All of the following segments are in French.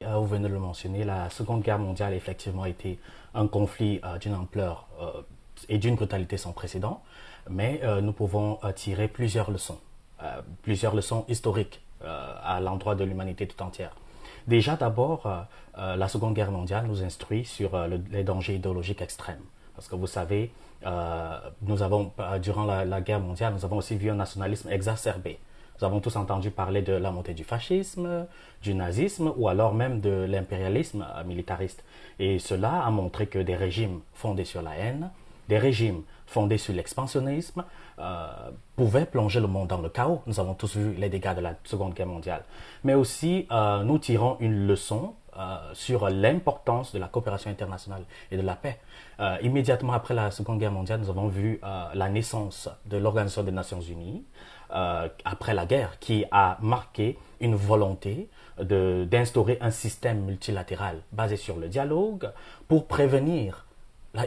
Vous venez de le mentionner, la Seconde Guerre mondiale effectivement a été un conflit d'une ampleur et d'une brutalité sans précédent, mais nous pouvons tirer plusieurs leçons historiques à l'endroit de l'humanité tout entière. Déjà d'abord, la Seconde Guerre mondiale nous instruit sur les dangers idéologiques extrêmes. Parce que vous savez, durant la guerre mondiale, nous avons aussi vu un nationalisme exacerbé. Nous avons tous entendu parler de la montée du fascisme, du nazisme ou alors même de l'impérialisme militariste. Et cela a montré que des régimes fondés sur la haine, des régimes fondés sur l'expansionnisme, pouvaient plonger le monde dans le chaos. Nous avons tous vu les dégâts de la Seconde Guerre mondiale. Mais aussi, nous tirons une leçon sur l'importance de la coopération internationale et de la paix. Immédiatement après la Seconde Guerre mondiale, nous avons vu la naissance de l'Organisation des Nations Unies après la guerre, qui a marqué une volonté d'instaurer un système multilatéral basé sur le dialogue pour prévenir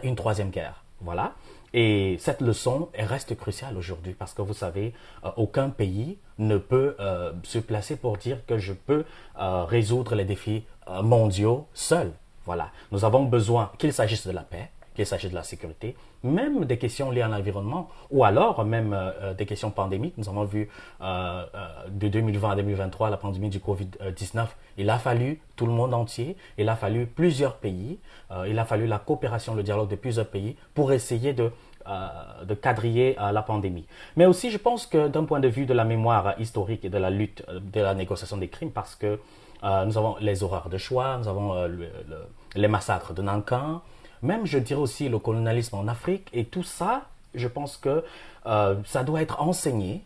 une troisième guerre. Voilà. Et cette leçon elle reste cruciale aujourd'hui parce que vous savez, aucun pays ne peut se placer pour dire que je peux résoudre les défis mondiaux seul. Voilà. Nous avons besoin qu'il s'agisse de la paix, qu'il s'agisse de la sécurité, même des questions liées à l'environnement ou alors même des questions pandémiques. Nous avons vu de 2020 à 2023 la pandémie du Covid-19. Il a fallu tout le monde entier, il a fallu plusieurs pays, il a fallu la coopération, le dialogue de plusieurs pays pour essayer de quadriller la pandémie. Mais aussi, je pense que d'un point de vue de la mémoire historique et de la lutte, de la négociation des crimes, parce que nous avons les horreurs de Shoah, nous avons les massacres de Nankin, même je dirais aussi le colonialisme en Afrique, et tout ça, je pense que ça doit être enseigné,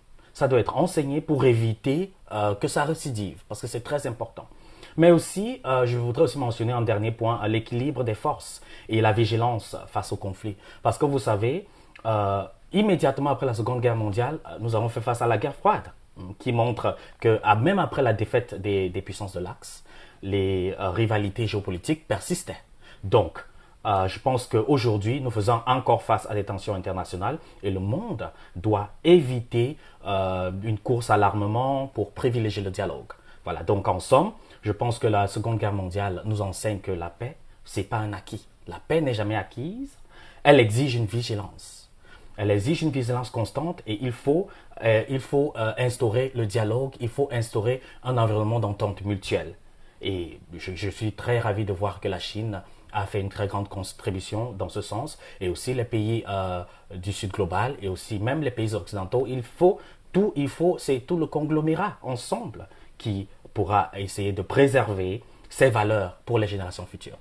pour éviter que ça récidive, parce que c'est très important. Mais aussi, je voudrais aussi mentionner un dernier point, l'équilibre des forces et la vigilance face au conflit. Parce que vous savez, immédiatement après la Seconde Guerre mondiale, nous avons fait face à la guerre froide, qui montre que même après la défaite des puissances de l'Axe, les rivalités géopolitiques persistaient. Donc, je pense qu'aujourd'hui, nous faisons encore face à des tensions internationales et le monde doit éviter une course à l'armement pour privilégier le dialogue. Voilà, donc en somme, je pense que la Seconde Guerre mondiale nous enseigne que la paix, c'est pas un acquis. La paix n'est jamais acquise, elle exige une vigilance. Elle exige une vigilance constante et il faut instaurer le dialogue, il faut instaurer un environnement d'entente mutuelle. Et je suis très ravi de voir que la Chine a fait une très grande contribution dans ce sens, et aussi les pays du Sud global, et aussi même les pays occidentaux. C'est tout le conglomérat ensemble qui pourra essayer de préserver ces valeurs pour les générations futures.